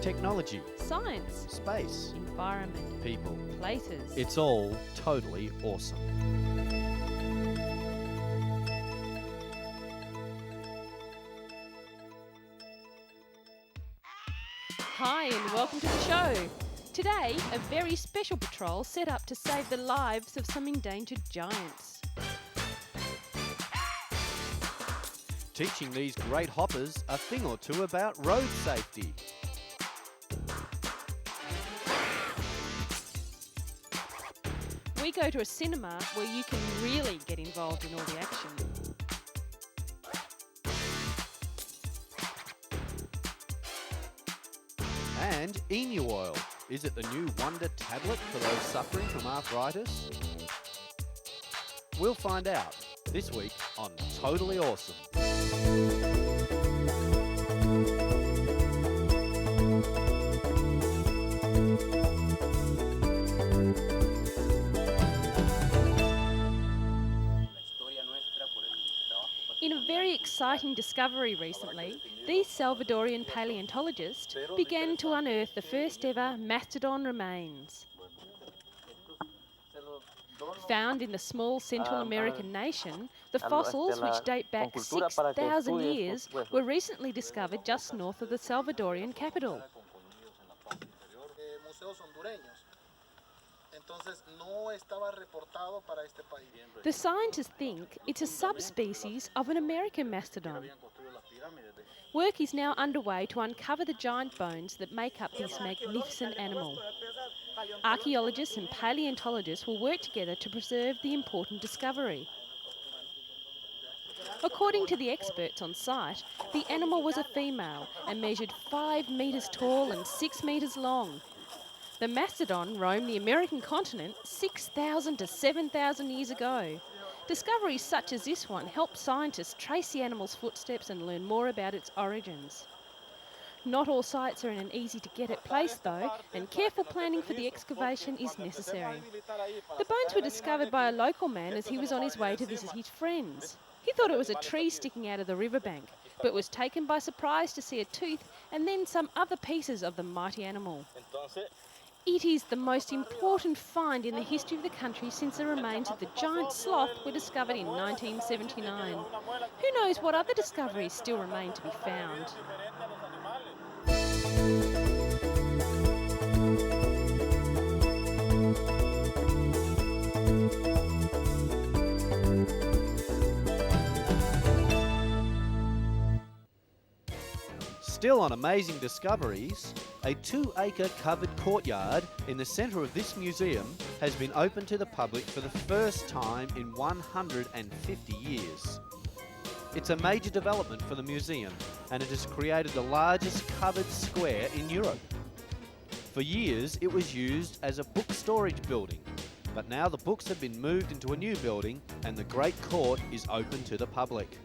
Technology, science, space, environment, people. places. It's all totally awesome. Hi and welcome to the show. Today, a very special patrol set up to save the lives of some endangered giants. Teaching these great hoppers a thing or two about road safety. We go to a cinema where you can really get involved in all the action. And emu oil. Is it the new wonder tablet for those suffering from arthritis? We'll find out this week on Totally Awesome. In a very exciting discovery recently, these Salvadorian paleontologists began to unearth the first ever mastodon remains. Found in the small Central American nation, the fossils, which date back 6,000 years, were recently discovered just north of the Salvadorian capital. The scientists think it's a subspecies of an American mastodon. Work is now underway to uncover the giant bones that make up this magnificent animal. Archaeologists and paleontologists will work together to preserve the important discovery. According to the experts on site, the animal was a female and measured 5 metres tall and 6 metres long. The mastodon roamed the American continent 6,000 to 7,000 years ago. Discoveries such as this one help scientists trace the animal's footsteps and learn more about its origins. Not all sites are in an easy-to-get-at place though, and careful planning for the excavation is necessary. The bones were discovered by a local man as he was on his way to visit his friends. He thought it was a tree sticking out of the riverbank, but was taken by surprise to see a tooth and then some other pieces of the mighty animal. It is the most important find in the history of the country since the remains of the giant sloth were discovered in 1979. Who knows what other discoveries still remain to be found? Still on amazing discoveries, a 2-acre covered courtyard in the centre of this museum has been opened to the public for the first time in 150 years. It's a major development for the museum, and it has created the largest covered square in Europe. For years it was used as a book storage building, but now the books have been moved into a new building and the Great Court is open to the public.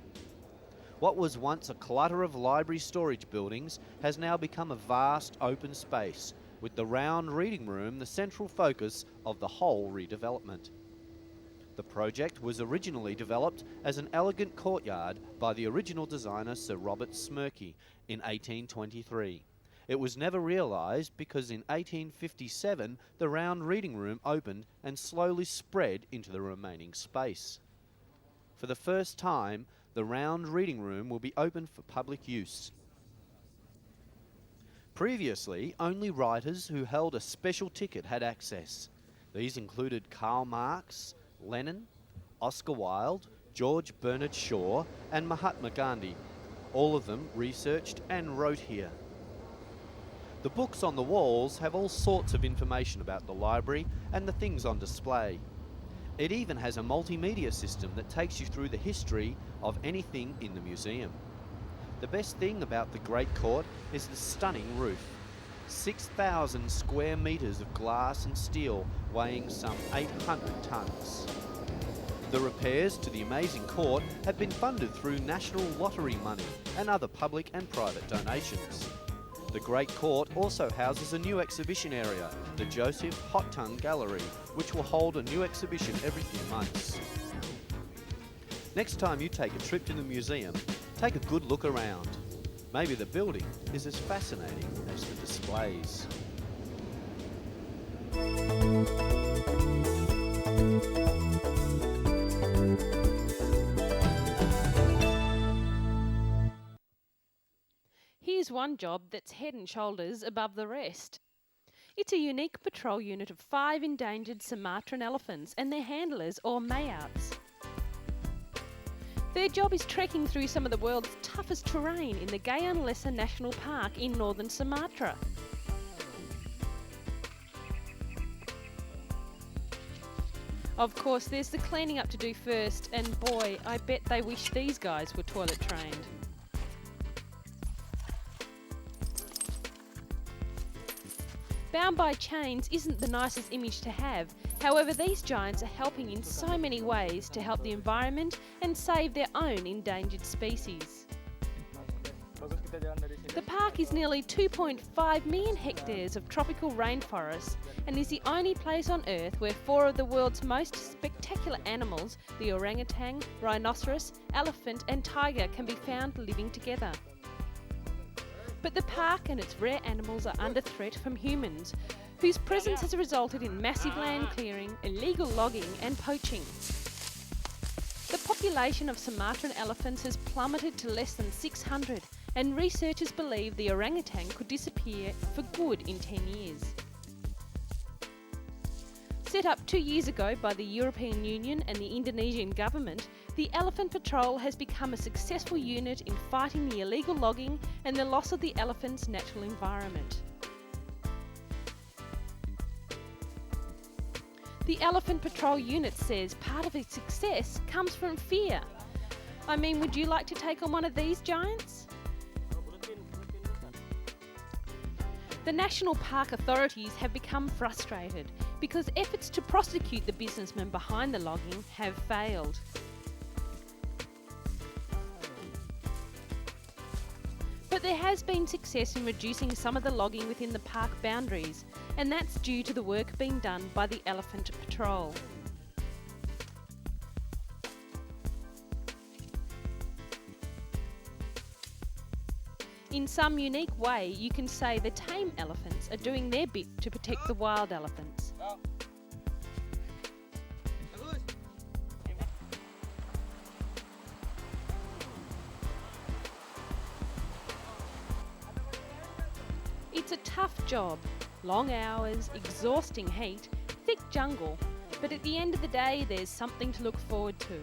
What was once a clutter of library storage buildings has now become a vast open space, with the round reading room the central focus of the whole redevelopment. The project was originally developed as an elegant courtyard by the original designer Sir Robert Smirke in 1823. It was never realised because in 1857 the round reading room opened and slowly spread into the remaining space. For the first time, the round reading room will be open for public use. Previously, only writers who held a special ticket had access. These included Karl Marx, Lenin, Oscar Wilde, George Bernard Shaw, and Mahatma Gandhi. All of them researched and wrote here. The books on the walls have all sorts of information about the library and the things on display. It even has a multimedia system that takes you through the history of anything in the museum. The best thing about the Great Court is the stunning roof. 6,000 square metres of glass and steel weighing some 800 tonnes. The repairs to the amazing court have been funded through national lottery money and other public and private donations. The Great Court also houses a new exhibition area, the Joseph Hot Tongue Gallery, which will hold a new exhibition every few months. Next time you take a trip to the museum, take a good look around. Maybe the building is as fascinating as the displays. Here's one job that's head and shoulders above the rest. It's a unique patrol unit of 5 endangered Sumatran elephants and their handlers or mayouts. Their job is trekking through some of the world's toughest terrain in the Gayaan Lesser National Park in northern Sumatra. Of course, there's the cleaning up to do first, and boy, I bet they wish these guys were toilet trained. Bound by chains isn't the nicest image to have. However, these giants are helping in so many ways to help the environment and save their own endangered species. The park is nearly 2.5 million hectares of tropical rainforest and is the only place on Earth where 4 of the world's most spectacular animals, the orangutan, rhinoceros, elephant and tiger, can be found living together. But the park and its rare animals are under threat from humans, whose presence has resulted in massive land clearing, illegal logging and poaching. The population of Sumatran elephants has plummeted to less than 600, and researchers believe the orangutan could disappear for good in 10 years. Set up 2 years ago by the European Union and the Indonesian government, the Elephant Patrol has become a successful unit in fighting the illegal logging and the loss of the elephant's natural environment. The Elephant Patrol unit says part of its success comes from fear. I mean, would you like to take on one of these giants? The National Park authorities have become frustrated because efforts to prosecute the businessmen behind the logging have failed. But there has been success in reducing some of the logging within the park boundaries, and that's due to the work being done by the Elephant Patrol. In some unique way, you can say the tame elephants are doing their bit to protect the wild elephants. It's a tough job, long hours, exhausting heat, thick jungle, but at the end of the day there's something to look forward to.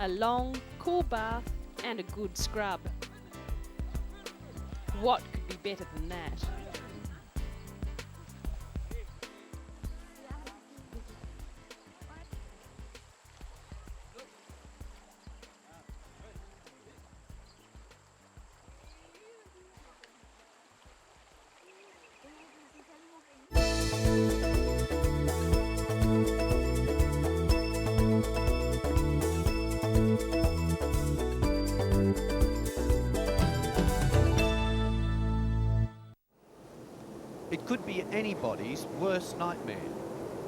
A long, cool bath and a good scrub. What could be better than that? It could be anybody's worst nightmare,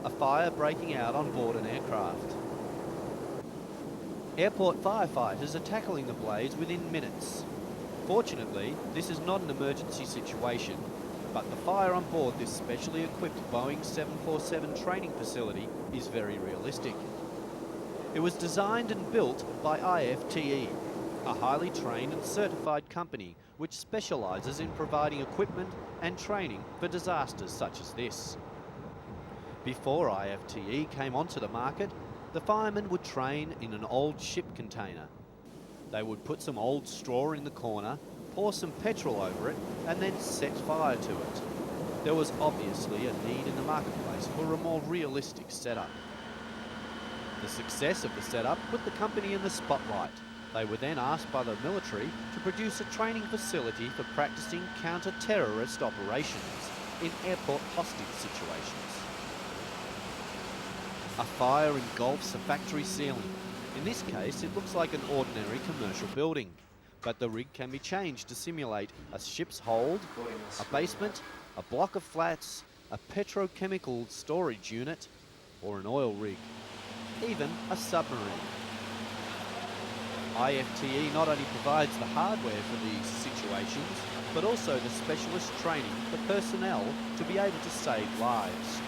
a fire breaking out on board an aircraft. Airport firefighters are tackling the blaze within minutes. Fortunately, this is not an emergency situation, but the fire on board this specially equipped Boeing 747 training facility is very realistic. It was designed and built by IFTE, a highly trained and certified company which specialises in providing equipment and training for disasters such as this. Before IFTE came onto the market, the firemen would train in an old ship container. They would put some old straw in the corner, pour some petrol over it, and then set fire to it. There was obviously a need in the marketplace for a more realistic setup. The success of the setup put the company in the spotlight. They were then asked by the military to produce a training facility for practicing counter-terrorist operations in airport hostage situations. A fire engulfs a factory ceiling. In this case, it looks like an ordinary commercial building, but the rig can be changed to simulate a ship's hold, a basement, a block of flats, a petrochemical storage unit, or an oil rig, even a submarine. IFTE not only provides the hardware for these situations, but also the specialist training for personnel to be able to save lives.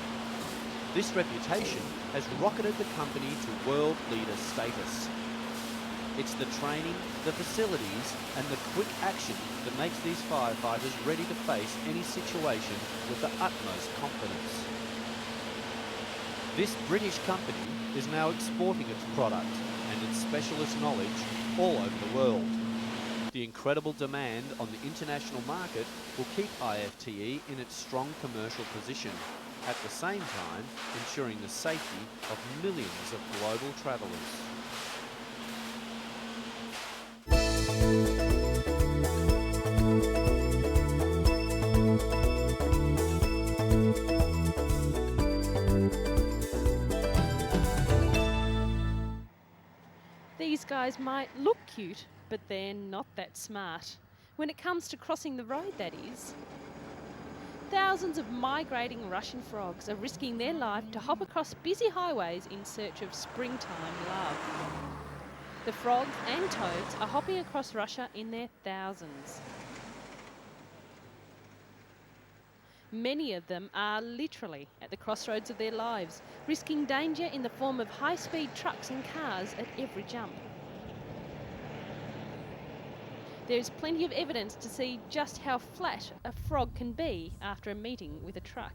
This reputation has rocketed the company to world leader status. It's the training, the facilities, and the quick action that makes these firefighters ready to face any situation with the utmost confidence. This British company is now exporting its product and its specialist knowledge all over the world. The incredible demand on the international market will keep IFTE in its strong commercial position, at the same time ensuring the safety of millions of global travellers. These guys might look cute, but they're not that smart. When it comes to crossing the road, that is. Thousands of migrating Russian frogs are risking their life to hop across busy highways in search of springtime love. The frogs and toads are hopping across Russia in their thousands. Many of them are literally at the crossroads of their lives, risking danger in the form of high-speed trucks and cars at every jump. There is plenty of evidence to see just how flat a frog can be after a meeting with a truck.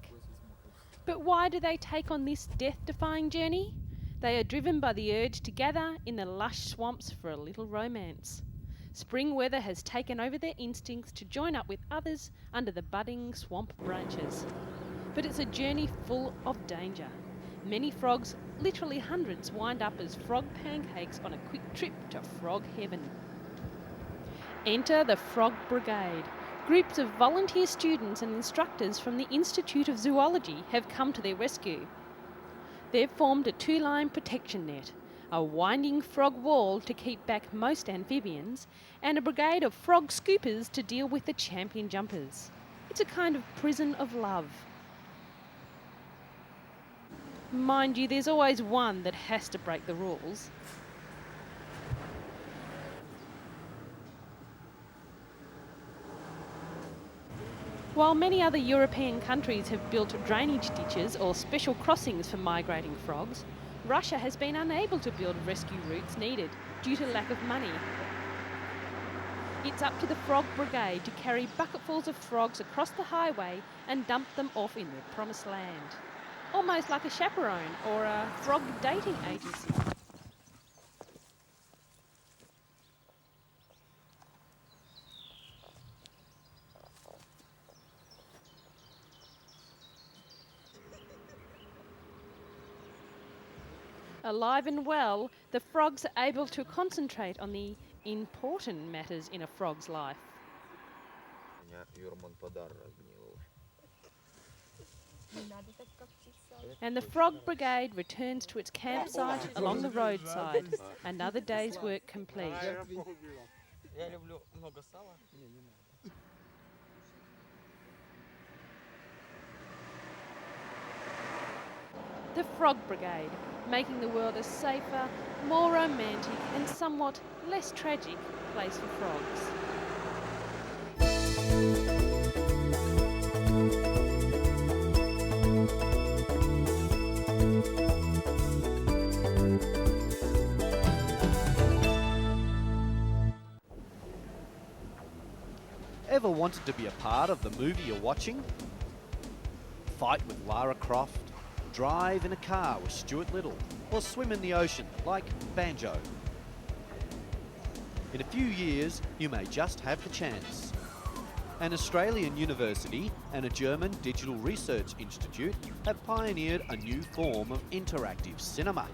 But why do they take on this death-defying journey? They are driven by the urge to gather in the lush swamps for a little romance. Spring weather has taken over their instincts to join up with others under the budding swamp branches. But it's a journey full of danger. Many frogs, literally hundreds, wind up as frog pancakes on a quick trip to frog heaven. Enter the Frog Brigade. Groups of volunteer students and instructors from the Institute of Zoology have come to their rescue. They've formed a two-line protection net, a winding frog wall to keep back most amphibians, and a brigade of frog scoopers to deal with the champion jumpers. It's a kind of prison of love. Mind you, there's always one that has to break the rules. While many other European countries have built drainage ditches or special crossings for migrating frogs, Russia has been unable to build rescue routes needed due to lack of money. It's up to the Frog Brigade to carry bucketfuls of frogs across the highway and dump them off in their promised land. Almost like a chaperone or a frog dating agency. Alive and well, the frogs are able to concentrate on the important matters in a frog's life. And the Frog Brigade returns to its campsite along the roadside. Another day's work complete. The Frog Brigade, making the world a safer, more romantic and somewhat less tragic place for frogs. Ever wanted to be a part of the movie you're watching? Fight with Lara Croft, drive in a car with Stuart Little, or swim in the ocean like Banjo. In a few years, you may just have the chance. An Australian university and a German digital research institute have pioneered a new form of interactive cinema.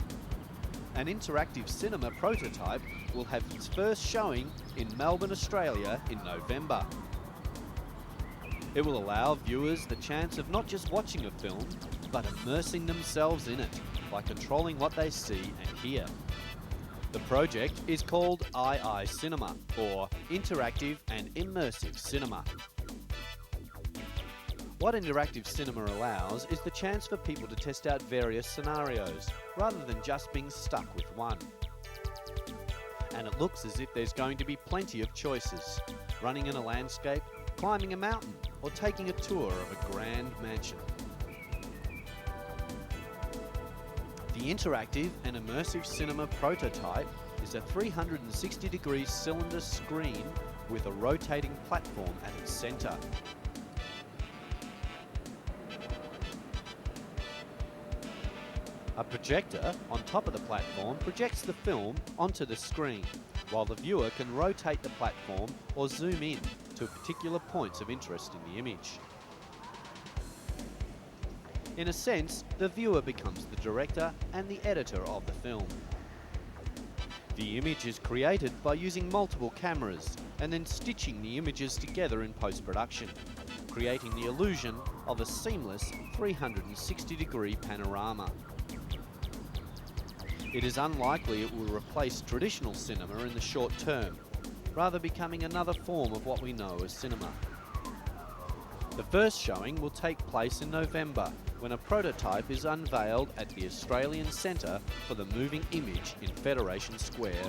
An interactive cinema prototype will have its first showing in Melbourne, Australia in November. It will allow viewers the chance of not just watching a film, but immersing themselves in it by controlling what they see and hear. The project is called II Cinema, or Interactive and Immersive Cinema. What interactive cinema allows is the chance for people to test out various scenarios, rather than just being stuck with one. And it looks as if there's going to be plenty of choices: running in a landscape, climbing a mountain, or taking a tour of a grand mansion. The interactive and immersive cinema prototype is a 360-degree cylinder screen with a rotating platform at its centre. A projector on top of the platform projects the film onto the screen, while the viewer can rotate the platform or zoom in to particular points of interest in the image. In a sense, the viewer becomes the director and the editor of the film. The image is created by using multiple cameras and then stitching the images together in post-production, creating the illusion of a seamless 360-degree panorama. It is unlikely it will replace traditional cinema in the short term, rather becoming another form of what we know as cinema. The first showing will take place in November, when a prototype is unveiled at the Australian Centre for the Moving Image in Federation Square,